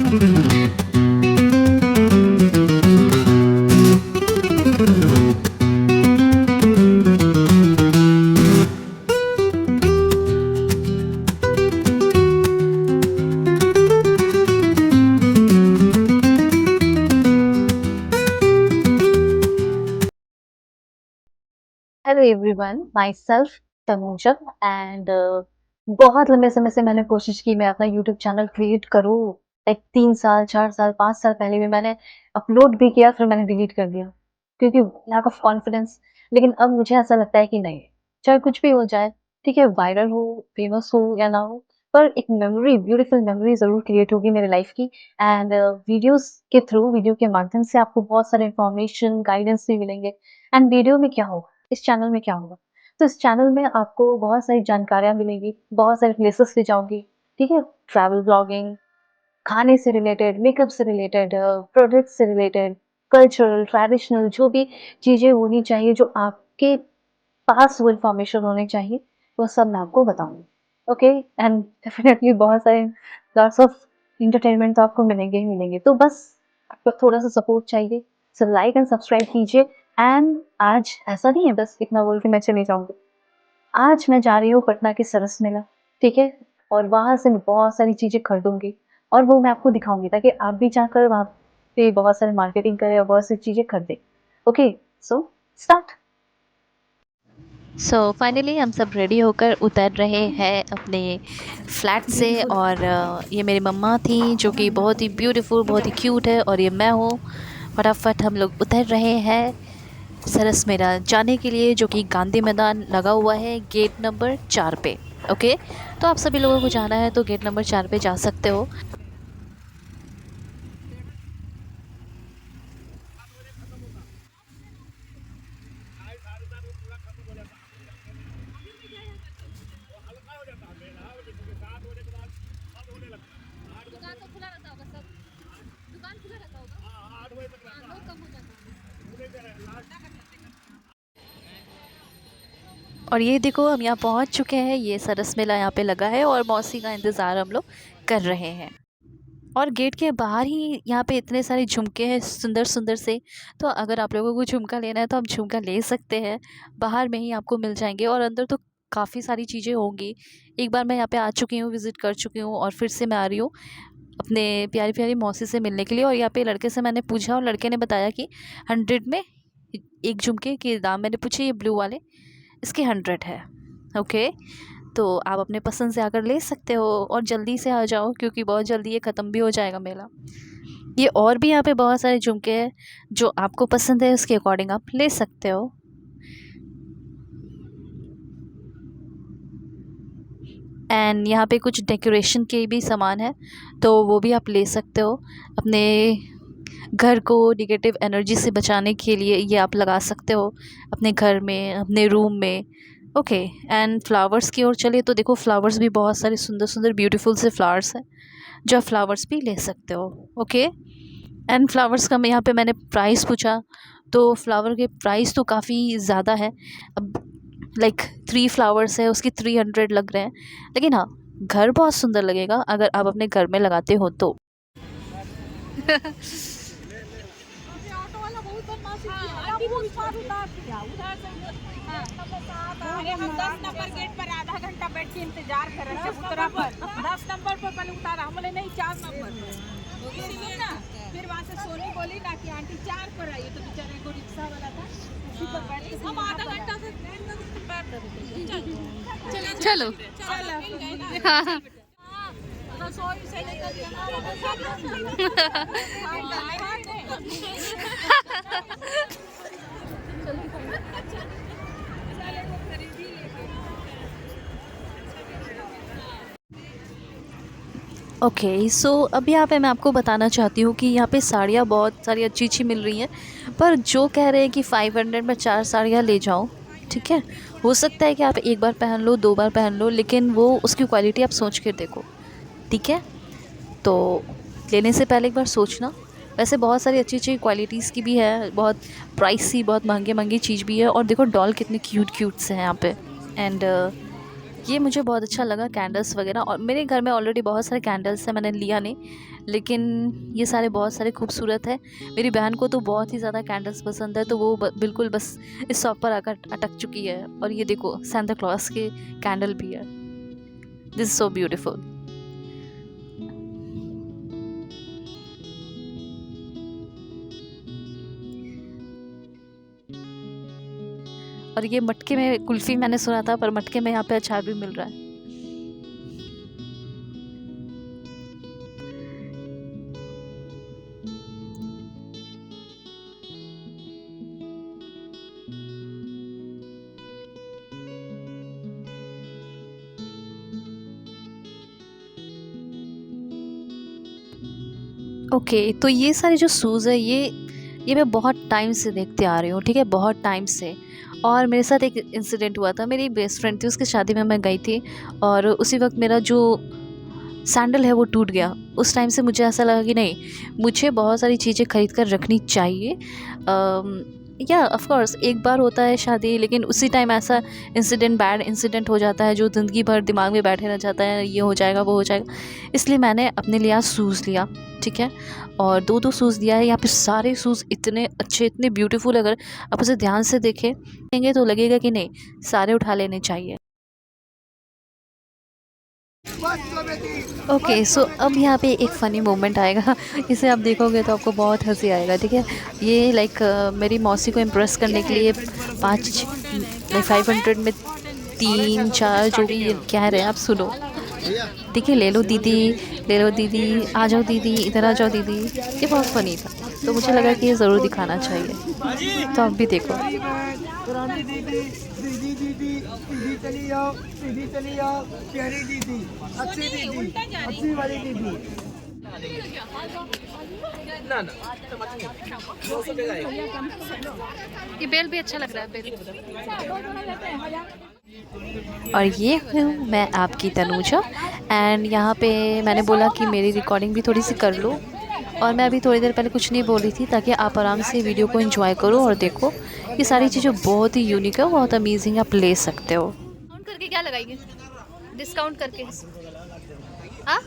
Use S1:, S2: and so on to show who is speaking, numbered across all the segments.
S1: Hello everyone, my self Tanuja and बहुत लंबे समय से मैंने कोशिश की मैं अपना यूट्यूब चैनल क्रिएट करूँ। लाइक 3 साल, 4 साल, 5 साल पहले भी मैंने अपलोड भी किया, फिर मैंने डिलीट कर दिया क्योंकि लैक ऑफ कॉन्फिडेंस। लेकिन अब मुझे ऐसा लगता है कि नहीं, चाहे कुछ भी हो जाए, ठीक है, वायरल हो, फेमस हो या ना हो, पर एक मेमोरी, ब्यूटीफुल मेमोरी ज़रूर क्रिएट होगी मेरे लाइफ की। एंड वीडियोज़ के थ्रू, वीडियो के माध्यम से आपको बहुत सारे इन्फॉर्मेशन, गाइडेंस भी मिलेंगे। एंड वीडियो में क्या होगा, इस चैनल में क्या होगा? तो इस चैनल में आपको बहुत सारी जानकारियाँ मिलेंगी, बहुत सारे प्लेसेस ले जाऊँगी, ठीक है? ट्रैवल व्लॉगिंग, खाने से रिलेटेड, मेकअप से रिलेटेड, प्रोडक्ट्स से रिलेटेड, कल्चरल, ट्रेडिशनल जो भी चीज़ें होनी चाहिए, जो आपके पास वो इन्फॉर्मेशन होनी चाहिए, वो सब मैं आपको बताऊँगी। ओके? एंड डेफिनिटली बहुत सारे लॉट्स ऑफ एंटरटेनमेंट तो आपको मिलेंगे ही मिलेंगे। तो बस आपको थोड़ा-सा सपोर्ट चाहिए, सो लाइक एंड सब्सक्राइब कीजिए। एंड आज ऐसा नहीं है बस इतना बोल के मैं चली जाऊँगी। आज मैं जा रही हूँ पटना के सरस मेला, ठीक है? और वहाँ से मैं बहुत सारी चीज़ें खरीदूँगी और वो मैं आपको दिखाऊँगी ताकि आप भी जाकर वहाँ पे बहुत सारी मार्केटिंग करें और बहुत सी चीज़ें खरीदें। Okay, so start.
S2: So finally हम सब रेडी होकर उतर रहे हैं अपने फ्लैट से। और ये मेरी मम्मा थी जो कि बहुत ही ब्यूटीफुल, बहुत ही क्यूट है, और ये मैं हूँ। फटाफट हम लोग उतर रहे हैं सरस मेला जाने के लिए, जो कि गांधी मैदान लगा हुआ है गेट नंबर 4 पे। ओके, तो आप सभी लोगों को जाना है तो गेट नंबर 4 पे जा सकते हो।
S3: दुकान तो खुला रहता होगा सब। दुकान खुला रहता होगा। हाँ, 8 बजे तक रहता है। लोग कम हो जाता
S2: और ये देखो हम यहाँ पहुँच चुके हैं, ये सरस मेला यहाँ पे लगा है और मौसी का इंतज़ार हम लोग कर रहे हैं। और गेट के बाहर ही यहाँ पे इतने सारे झुमके हैं सुंदर सुंदर से। तो अगर आप लोगों को झुमका लेना है तो आप झुमका ले सकते हैं, बाहर में ही आपको मिल जाएंगे। और अंदर तो काफ़ी सारी चीज़ें होंगी। एक बार मैं यहाँ पे आ चुकी हूँ, विज़िट कर चुकी हूँ, और फिर से मैं आ रही हूँ अपने प्यारी प्यारी मौसी से मिलने के लिए। और यहाँ पे लड़के से मैंने पूछा और लड़के ने बताया कि 100 में एक झुमके के दाम। मैंने पूछे ये ब्लू वाले, इसके 100 है। ओके, तो आप अपने पसंद से आकर ले सकते हो, और जल्दी से आ जाओ क्योंकि बहुत जल्दी ये ख़त्म भी हो जाएगा मेला। ये और भी यहाँ पे बहुत सारे झुमके हैं, जो आपको पसंद है उसके अकॉर्डिंग आप ले सकते हो। एंड यहाँ पे कुछ डेकोरेशन के भी सामान है, तो वो भी आप ले सकते हो। अपने घर को निगेटिव एनर्जी से बचाने के लिए ये आप लगा सकते हो अपने घर में, अपने रूम में। ओके, एंड फ्लावर्स की ओर चले तो देखो फ्लावर्स भी बहुत सारे सुंदर सुंदर ब्यूटीफुल से फ्लावर्स हैं, जो आप फ्लावर्स भी ले सकते हो। ओके, एंड फ्लावर्स का मैं यहाँ पे मैंने प्राइस पूछा, तो फ्लावर के प्राइस तो काफ़ी ज़्यादा है। अब लाइक 3 फ्लावर्स है उसकी 300 लग रहे हैं। लेकिन हाँ, घर बहुत सुंदर लगेगा अगर आप अपने घर में लगाते हो तो।
S3: अभी ऑटो वाला बहुत बदमाशी किया। आंटी वो इस पार उतार दिया, उधर से हाँ। अरे हम 10 नंबर गेट पर आधा घंटा बैठ के इंतजार कर रहे थे उतरा पर। 10 नंबर पर पहले उतारा, हम बोले नहीं 4 नंबर पर। इसलिए ना फिर वहाँ से सोनी बोली ना कि आंटी 4 पर आइए, तो बेचारे को रिक्शा वाला था उसी पर बैठ के हम आधा घंटा से बैठ रहे थे। चलो चलो हाँ। रसोई से लेकर
S2: ओके, सो अब यहाँ पे मैं आपको बताना चाहती हूँ कि यहाँ पे साड़ियाँ बहुत सारी अच्छी अच्छी मिल रही हैं। पर जो कह रहे हैं कि 500 में 4 साड़ियाँ ले जाओ, ठीक है, हो सकता है कि आप एक बार पहन लो, 2 बार पहन लो, लेकिन वो उसकी क्वालिटी आप सोच कर देखो, ठीक है। तो लेने से पहले एक बार सोचना। वैसे बहुत सारी अच्छी अच्छी क्वालिटीज़ की भी है, बहुत प्राइसी, बहुत महंगे महंगी चीज़ भी है। और देखो डॉल कितने क्यूट क्यूट से हैं यहाँ पे। एंड ये मुझे बहुत अच्छा लगा कैंडल्स वगैरह, और मेरे घर में ऑलरेडी बहुत सारे कैंडल्स हैं, मैंने लिया नहीं, लेकिन ये सारे बहुत सारे खूबसूरत है। मेरी बहन को तो बहुत ही ज़्यादा कैंडल्स पसंद है, तो वो बिल्कुल बस इस शॉप पर आकर अटक चुकी है। और ये देखो सांता क्लॉज के कैंडल भी है। This is so beautiful. और ये मटके में कुल्फ़ी मैंने सुना था, पर मटके में यहाँ पे अचार भी मिल रहा है। ओके, तो ये सारे जो शूज़ है ये मैं बहुत टाइम से देखते आ रही हूँ, ठीक है, बहुत टाइम से। और मेरे साथ एक इंसिडेंट हुआ था, मेरी बेस्ट फ्रेंड थी, उसकी शादी में मैं गई थी, और उसी वक्त मेरा जो सैंडल है वो टूट गया। उस टाइम से मुझे ऐसा लगा कि नहीं, मुझे बहुत सारी चीज़ें खरीद कर रखनी चाहिए। या ऑफ कोर्स एक बार होता है शादी, लेकिन उसी टाइम ऐसा बैड इंसिडेंट हो जाता है जो ज़िंदगी भर दिमाग में बैठे रह जाता है, ये हो जाएगा वो हो जाएगा। इसलिए मैंने अपने लिए आज शूज़ लिया, ठीक है, और 2-2 शूज़ लिया है। यहाँ पे सारे शूज़ इतने अच्छे, इतने ब्यूटीफुल, अगर आप उसे ध्यान से देखेंगे तो लगेगा कि नहीं, सारे उठा लेने चाहिए। ओके, सो अब यहाँ पे एक फ़नी मोमेंट आएगा। इसे आप देखोगे तो आपको बहुत हंसी आएगा, ठीक है। ये लाइक मेरी मौसी को इम्प्रेस करने के लिए 500 में 3-4 जो भी ये कह रहे हैं, आप सुनो, ठीक है। ले लो दीदी, ले लो दीदी, आ जाओ दीदी, इधर आ जाओ दीदी। ये बहुत फ़नी था, तो मुझे लगा कि ये ज़रूर दिखाना चाहिए, तो आप भी देखो।
S4: पुरानी दीदी, दीदी दीदी, दीदी चली आओ, दीदी चली आओ, प्यारी दीदी, अच्छी दीदी, अच्छी वाली दीदी।
S2: ये बेल भी अच्छा लग रहा है, बेल। और ये हूँ मैं आपकी तनुजा, एंड यहाँ पे मैंने बोला कि मेरी रिकॉर्डिंग भी थोड़ी सी कर लो, और मैं अभी थोड़ी देर पहले कुछ नहीं बोल रही थी, ताकि आप आराम से वीडियो को एंजॉय करो और देखो। ये सारी चीज़ें बहुत ही यूनिक है, बहुत अमेजिंग, आप ले सकते हो। डिस्काउंट करके क्या लगाएंगे? डिस्काउंट करके हाँ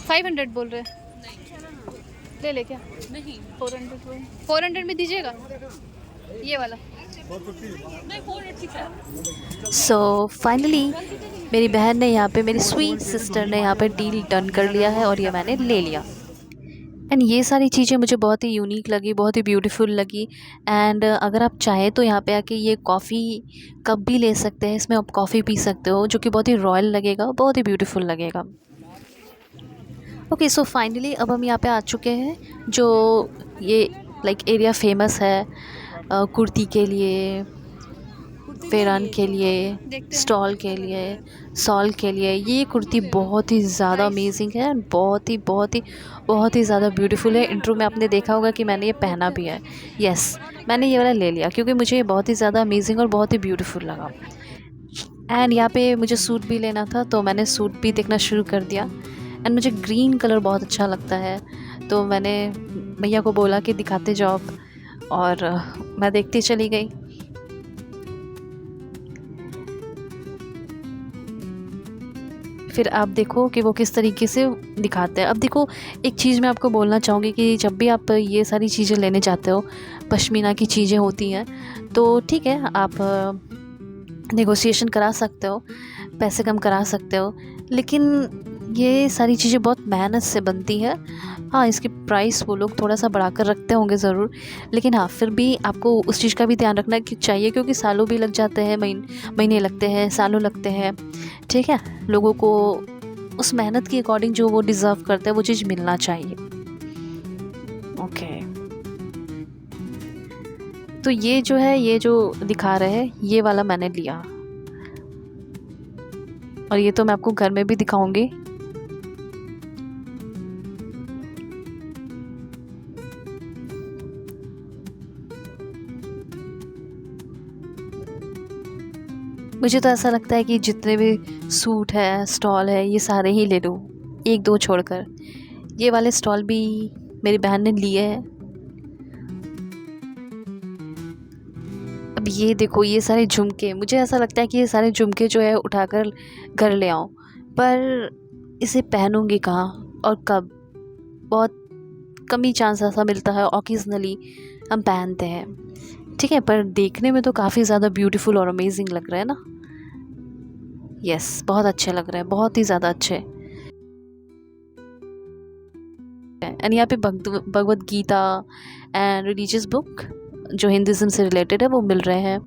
S2: 500 बोल रहे हैं, ले ले क्या? नहीं 400 में दीजिएगा ये वाला। सो फाइनली मेरी बहन ने यहाँ पे, मेरी स्वीट सिस्टर ने यहाँ पे डील डन कर लिया है, और ये मैंने ले लिया। एंड ये सारी चीज़ें मुझे बहुत ही यूनिक लगी, बहुत ही ब्यूटीफुल लगी। एंड अगर आप चाहें तो यहाँ पे आके ये कॉफ़ी कप भी ले सकते हैं, इसमें आप कॉफ़ी पी सकते हो, जो कि बहुत ही रॉयल लगेगा, बहुत ही ब्यूटीफुल लगेगा। ओके, सो फाइनली अब हम यहाँ पे आ चुके हैं, जो ये लाइक एरिया फेमस है कुर्ती के लिए, फेरन के लिए, स्टॉल के लिए, सॉल के लिए। ये कुर्ती बहुत ही ज़्यादा अमेजिंग है, बहुत ही ज़्यादा ब्यूटीफुल है। इंट्रो में आपने देखा होगा कि मैंने ये पहना भी है। यस, मैंने ये वाला ले लिया क्योंकि मुझे ये बहुत ही ज़्यादा अमेजिंग और बहुत ही ब्यूटीफुल लगा। एंड यहाँ पे मुझे सूट भी लेना था, तो मैंने सूट भी देखना शुरू कर दिया। एंड मुझे ग्रीन कलर बहुत अच्छा लगता है, तो मैंने भैया को बोला कि दिखाते जाओ, और मैं देखती चली गई। फिर आप देखो कि वो किस तरीके से दिखाते हैं। अब देखो, एक चीज़ मैं आपको बोलना चाहूँगी कि जब भी आप ये सारी चीज़ें लेने जाते हो, पश्मीना की चीज़ें होती हैं, तो ठीक है, आप नेगोशिएशन करा सकते हो, पैसे कम करा सकते हो, लेकिन ये सारी चीज़ें बहुत मेहनत से बनती है। हाँ, इसकी प्राइस वो लोग थोड़ा सा बढ़ाकर रखते होंगे ज़रूर, लेकिन हाँ, फिर भी आपको उस चीज़ का भी ध्यान रखना चाहिए, क्योंकि सालों भी लग जाते हैं, महीने लगते हैं, सालों लगते हैं, ठीक है। लोगों को उस मेहनत के अकॉर्डिंग जो वो डिज़र्व करते हैं वो चीज़ मिलना चाहिए। ओके, तो ये जो है, ये जो दिखा रहे हैं, ये वाला मैंने लिया, और ये तो मैं आपको घर में भी दिखाऊंगी। मुझे तो ऐसा लगता है कि जितने भी सूट है, स्टॉल है, ये सारे ही ले लूँ, 1-2 छोड़कर। ये वाले स्टॉल भी मेरी बहन ने लिए हैं। अब ये देखो ये सारे झुमके, मुझे ऐसा लगता है कि ये सारे झुमके जो है उठाकर घर ले आऊँ, पर इसे पहनूँगी कहाँ और कब? बहुत कम ही चांस ऐसा मिलता है, ऑकेजनली हम पहनते हैं, ठीक है। पर देखने में तो काफ़ी ज़्यादा ब्यूटीफुल और अमेजिंग लग रहा है ना। यस, बहुत अच्छे लग रहे हैं, बहुत ही ज़्यादा अच्छे। एंड यहाँ पे Bhagavad Gita and religious book जो हिंदुज़म से रिलेटेड है वो मिल रहे हैं।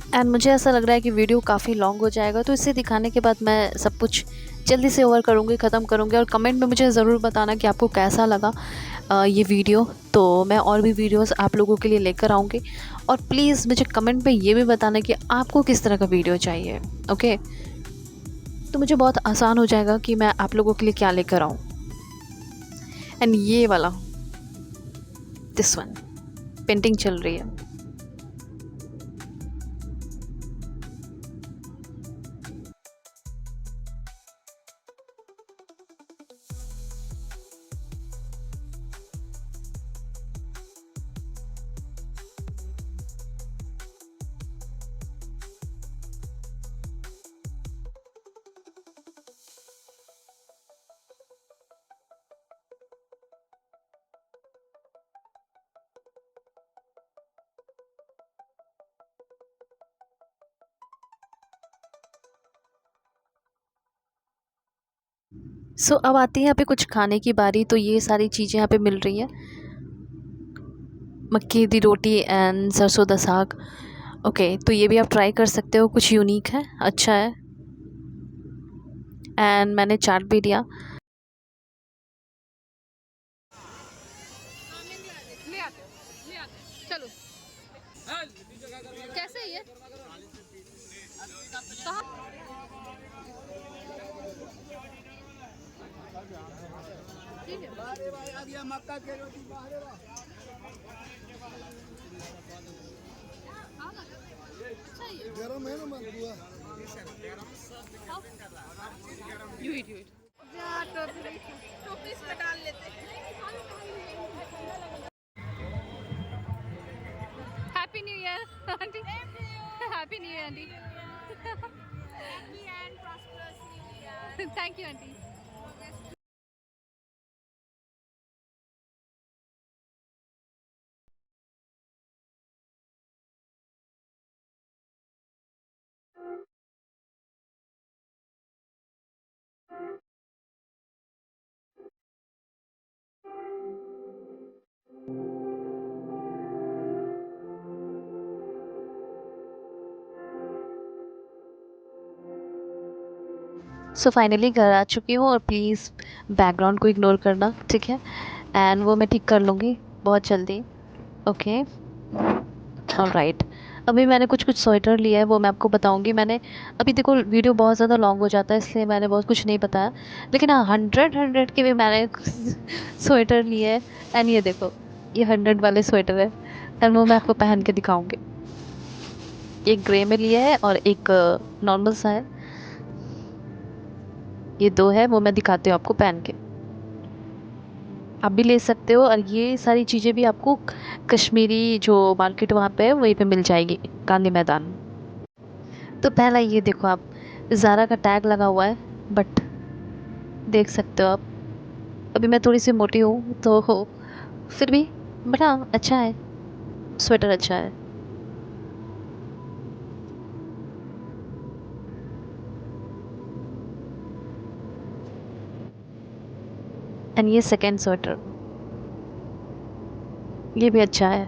S2: एंड मुझे ऐसा लग रहा है कि वीडियो काफ़ी लॉन्ग हो जाएगा, तो इसे दिखाने के बाद मैं सब कुछ जल्दी से ओवर करूँगी, ख़त्म करूँगी। और कमेंट में मुझे ज़रूर बताना कि आपको कैसा लगा ये वीडियो। तो मैं और भी वीडियोस आप लोगों के लिए लेकर आऊँगी। और प्लीज़ मुझे कमेंट में ये भी बताना कि आपको किस तरह का वीडियो चाहिए, ओके। तो मुझे बहुत आसान हो जाएगा कि मैं आप लोगों के लिए क्या लेकर आऊँ। एंड ये वाला दिस वन पेंटिंग चल रही है। सो अब आती है यहाँ पे कुछ खाने की बारी। तो ये सारी चीज़ें यहाँ पे मिल रही हैं, मक्की दी रोटी एंड सरसों दा साग। ओके, तो ये भी आप ट्राई कर सकते हो, कुछ यूनिक है, अच्छा है। एंड मैंने चाट भी लिया।
S3: चलो कैसे है ये?
S4: गरम है ना मलपुआ।
S3: टोपी इसमें डाल लेते हैं। Happy new year aunty. Happy new year aunty. Thank you aunty.
S2: So finally घर आ चुकी हूँ और प्लीज़ बैकग्राउंड को इग्नोर करना, ठीक है। एंड वो मैं ठीक कर लूँगी बहुत जल्दी, ओके। ऑलराइट, अभी मैंने कुछ कुछ स्वेटर लिया है, वो मैं आपको बताऊंगी। मैंने अभी देखो वीडियो बहुत ज़्यादा लॉन्ग हो जाता है, इसलिए मैंने बहुत कुछ नहीं बताया। लेकिन हाँ, 100 के भी मैंने स्वेटर लिए है। एंड ये देखो, ये 100 वाले स्वेटर है, एंड वो मैं आपको पहन के दिखाऊंगी। एक ग्रे में लिया है और एक नॉर्मल सा है। ये दो है, वो मैं दिखाती हूँ आपको पहन के। आप भी ले सकते हो। और ये सारी चीज़ें भी आपको कश्मीरी जो मार्केट वहाँ पे है वहीं पे मिल जाएगी, गांधी मैदान। तो पहला ये देखो आप, ज़ारा का टैग लगा हुआ है, बट देख सकते हो आप, अभी मैं थोड़ी सी मोटी हूँ तो फिर भी बट हाँ अच्छा है। स्वेटर अच्छा है। एंड ये सेकेंड स्वेटर, ये भी अच्छा है।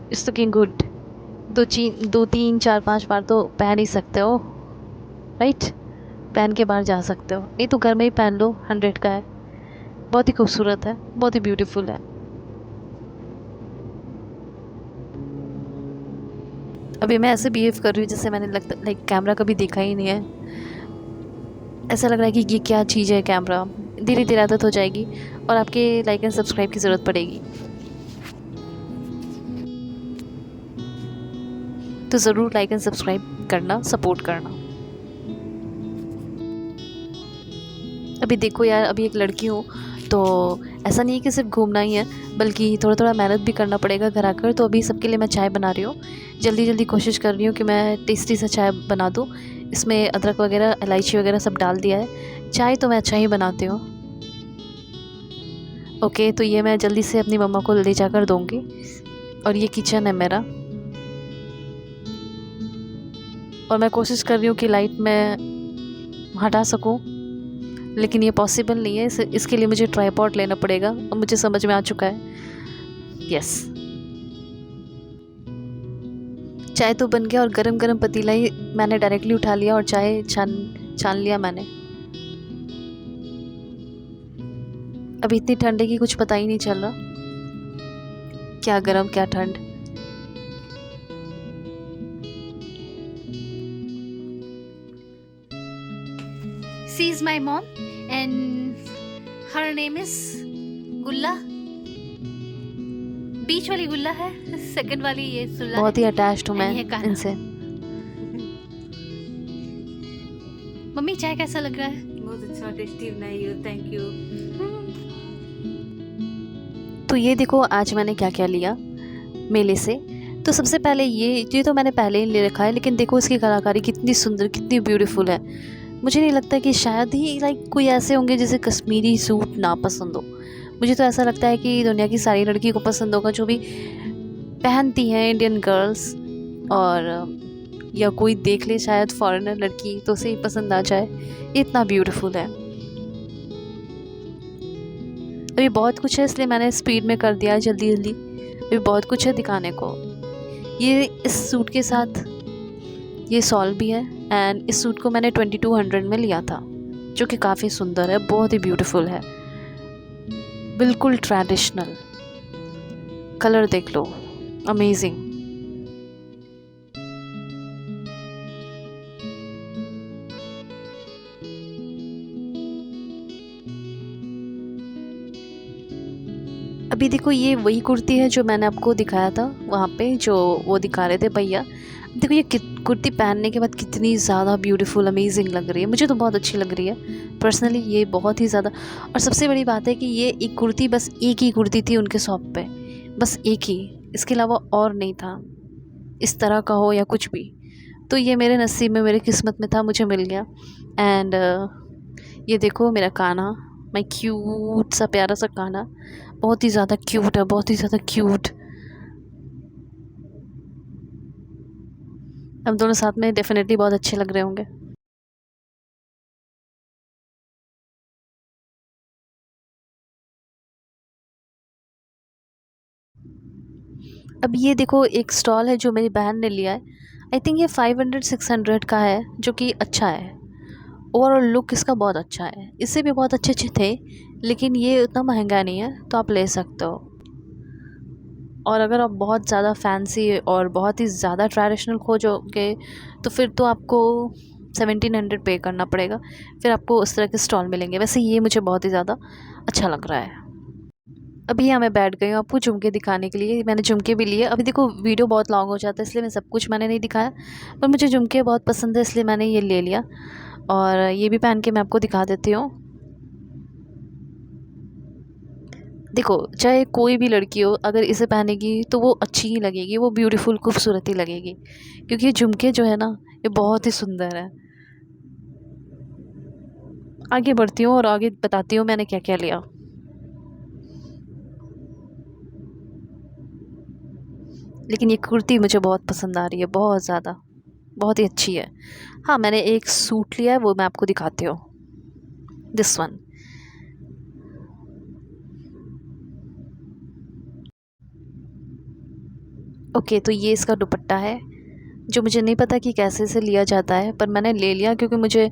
S2: It's looking good. दो तीन चार पांच बार तो पहन ही सकते हो, राइट? पहन के बाहर जा सकते हो, नहीं तो घर में ही पहन लो, 100 का है। बहुत ही खूबसूरत है, बहुत ही ब्यूटीफुल है। अभी मैं ऐसे बिहेव कर रही हूँ जैसे मैंने लगता लाइक कैमरा कभी देखा ही नहीं है। ऐसा लग रहा है कि ये क्या चीज़ है कैमरा। धीरे धीरे आदत हो जाएगी और आपके लाइक एंड सब्सक्राइब की ज़रूरत पड़ेगी, तो ज़रूर लाइक एंड सब्सक्राइब करना, सपोर्ट करना। अभी देखो यार, अभी एक लड़की हूँ तो ऐसा नहीं है कि सिर्फ घूमना ही है, बल्कि थोड़ा थोड़ा मेहनत भी करना पड़ेगा घर आकर। तो अभी सबके लिए मैं चाय बना रही हूँ, जल्दी जल्दी कोशिश कर रही हूँ कि मैं टेस्टी सा चाय बना दूँ। इसमें अदरक वगैरह, इलायची वगैरह सब डाल दिया है। चाय तो मैं अच्छा ही बनाती हूँ। ओके, तो ये मैं जल्दी से अपनी मम्मा को ले जाकर दूँगी। और ये किचन है मेरा, और मैं कोशिश कर रही हूँ कि लाइट मैं हटा सकूँ, लेकिन ये पॉसिबल नहीं है। इसके लिए मुझे ट्राइपॉड लेना पड़ेगा, और मुझे समझ में आ चुका है। यस, चाय तो बन गया, और गरम गरम पतीला ही मैंने डायरेक्टली उठा लिया और चाय छान लिया मैंने। अभी इतनी ठंड है कि कुछ पता ही नहीं चल रहा, क्या गरम क्या ठंड।
S5: She is my mom and her name is गुल्ला। बीच वाली गुल्ला है, सेकंड वाली ये सुल्ला
S2: बहुत
S5: है।
S2: ही अटैच्ड हूँ मैं
S5: ये कान्हा।
S2: इनसे।
S5: मम्मी चाय कैसा लग रहा है?
S3: बहुत अच्छा, टेस्टी बनाई हो, थैंक यू।
S2: तो ये देखो आज मैंने क्या क्या लिया मेले से। तो सबसे पहले ये तो मैंने पहले ही ले रखा है, लेकिन देखो इसकी कलाकारी कितनी सुंदर, कितनी ब्यूटीफुल है। मुझे नहीं लगता कि शायद ही लाइक कोई ऐसे होंगे जिसे कश्मीरी सूट ना पसंद हो। मुझे तो ऐसा लगता है कि दुनिया की सारी लड़की को पसंद होगा, जो भी पहनती हैं इंडियन गर्ल्स, और या कोई देख ले शायद फॉरेनर लड़की तो उसे ही पसंद आ जाए। ये इतना ब्यूटीफुल है। अभी बहुत कुछ है, इसलिए मैंने स्पीड में कर दिया जल्दी जल्दी। अभी बहुत कुछ है दिखाने को। ये इस सूट के साथ ये सॉल भी है, एंड इस सूट को मैंने 2200 में लिया था, जो कि काफ़ी सुंदर है, बहुत ही ब्यूटीफुल है, बिल्कुल ट्रेडिशनल। कलर देख लो, अमेजिंग। अभी देखो ये वही कुर्ती है जो मैंने आपको दिखाया था वहाँ पे, जो वो दिखा रहे थे भैया। देखो ये कुर्ती पहनने के बाद कितनी ज़्यादा ब्यूटीफुल, अमेजिंग लग रही है। मुझे तो बहुत अच्छी लग रही है पर्सनली, ये बहुत ही ज़्यादा। और सबसे बड़ी बात है कि ये एक कुर्ती, बस एक ही कुर्ती थी उनके शॉप पे, बस एक ही, इसके अलावा और नहीं था इस तरह का हो या कुछ भी। तो ये मेरे नसीब में, मेरे किस्मत में था, मुझे मिल गया। एंड ये देखो मेरा कान्हा, मैं क्यूट सा प्यारा सा कान्हा, बहुत ही ज़्यादा क्यूट है, बहुत ही ज़्यादा क्यूट। हम दोनों साथ में डेफिनेटली बहुत अच्छे लग रहे होंगे। अब ये देखो एक स्टॉल है जो मेरी बहन ने लिया है। आई थिंक ये 500-600 का है, जो कि अच्छा है। ओवरऑल लुक इसका बहुत अच्छा है। इससे भी बहुत अच्छे अच्छे थे, लेकिन ये उतना महंगा नहीं है, तो आप ले सकते हो। और अगर आप बहुत ज़्यादा फैंसी और बहुत ही ज़्यादा ट्रेडिशनल खोजोगे, तो फिर तो आपको 1700 पे करना पड़ेगा, फिर आपको उस तरह के स्टॉल मिलेंगे। वैसे ये मुझे बहुत ही ज़्यादा अच्छा लग रहा है। अभी यहाँ मैं बैठ गई हूँ आपको झुमके दिखाने के लिए। मैंने झुमके भी लिए। अभी देखो वीडियो बहुत लॉन्ग हो जाता है, इसलिए मैं सब कुछ मैंने नहीं दिखाया, पर मुझे झुमके बहुत पसंद है, इसलिए मैंने ये ले लिया। और ये भी पहन के मैं आपको दिखा देती हूँ। देखो चाहे कोई भी लड़की हो, अगर इसे पहनेगी तो वो अच्छी ही लगेगी, वो ब्यूटीफुल, खूबसूरत ही लगेगी, क्योंकि ये झुमके जो है ना, ये बहुत ही सुंदर है। आगे बढ़ती हूँ और आगे बताती हूँ मैंने क्या क्या लिया। लेकिन ये कुर्ती मुझे बहुत पसंद आ रही है, बहुत ज़्यादा, बहुत ही अच्छी है। हाँ, मैंने एक सूट लिया है, वो मैं आपको दिखाती हूँ, दिस वन। ओके, तो ये इसका दुपट्टा है, जो मुझे नहीं पता कि कैसे से लिया जाता है, पर मैंने ले लिया क्योंकि मुझे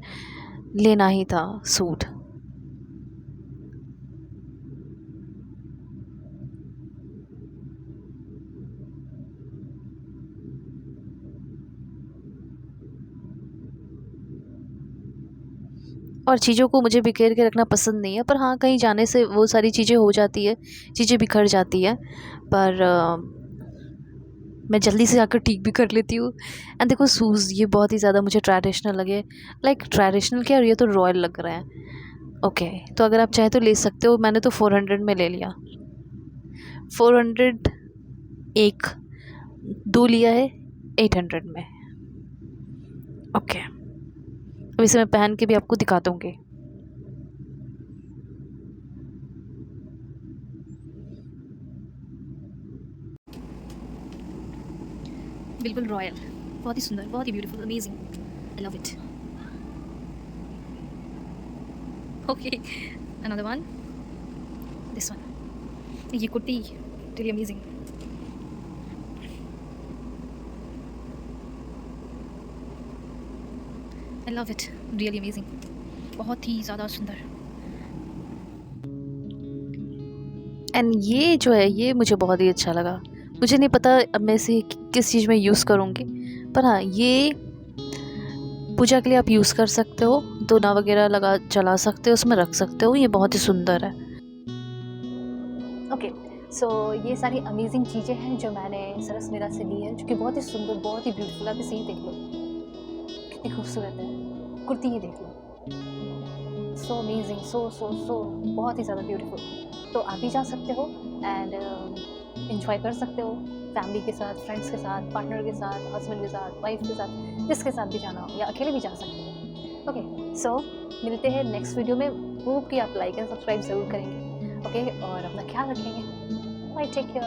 S2: लेना ही था सूट। और चीज़ों को मुझे बिखेर के रखना पसंद नहीं है, पर हाँ, कहीं जाने से वो सारी चीज़ें हो जाती है, चीज़ें बिखर जाती है, पर मैं जल्दी से जाकर ठीक भी कर लेती हूँ। एंड देखो शूज़, ये बहुत ही ज़्यादा मुझे ट्रेडिशनल लगे, लाइक ट्रेडिशनल क्या, और ये तो रॉयल लग रहा है। ओके, तो अगर आप चाहें तो ले सकते हो। मैंने तो 400 में ले लिया, 400 एक, 2 लिया है 800 में। ओके, अब इसे मैं पहन के भी आपको दिखा दूँगी। बिल्कुल रॉयल, बहुत ही सुंदर, बहुत ही beautiful, amazing, I love it. Okay, another one, this one. ये kurti really amazing. I love it, really amazing, बहुत ही ज़्यादा सुंदर। एंड ये जो है, ये मुझे बहुत ही अच्छा लगा। मुझे नहीं पता अब मैं इसे किस चीज़ में यूज़ करूँगी, पर हाँ, ये पूजा के लिए आप यूज़ कर सकते हो, दोना वगैरह लगा चला सकते हो, उसमें रख सकते हो, ये बहुत ही सुंदर है। ओके, सो ये सारी अमेजिंग चीज़ें हैं जो मैंने सरस मेला से ली है, जो कि बहुत ही सुंदर, बहुत ही ब्यूटीफुल। आप इसे ही देख लो, कितनी खूबसूरत है। कुर्ती ही देख लो, सो अमेजिंग, सो बहुत ही ज़्यादा ब्यूटीफुल। तो आप भी जा सकते हो एंड एंजॉय कर सकते हो फैमिली के साथ, फ्रेंड्स के साथ, पार्टनर के साथ, हस्बैंड के साथ, वाइफ के साथ, जिसके साथ भी जाना हो, या अकेले भी जा सकते हो। ओके, सो मिलते हैं नेक्स्ट वीडियो में। होप कि आप लाइक एंड सब्सक्राइब ज़रूर करेंगे। ओके, और अपना ख्याल रखेंगे। Bye, take care.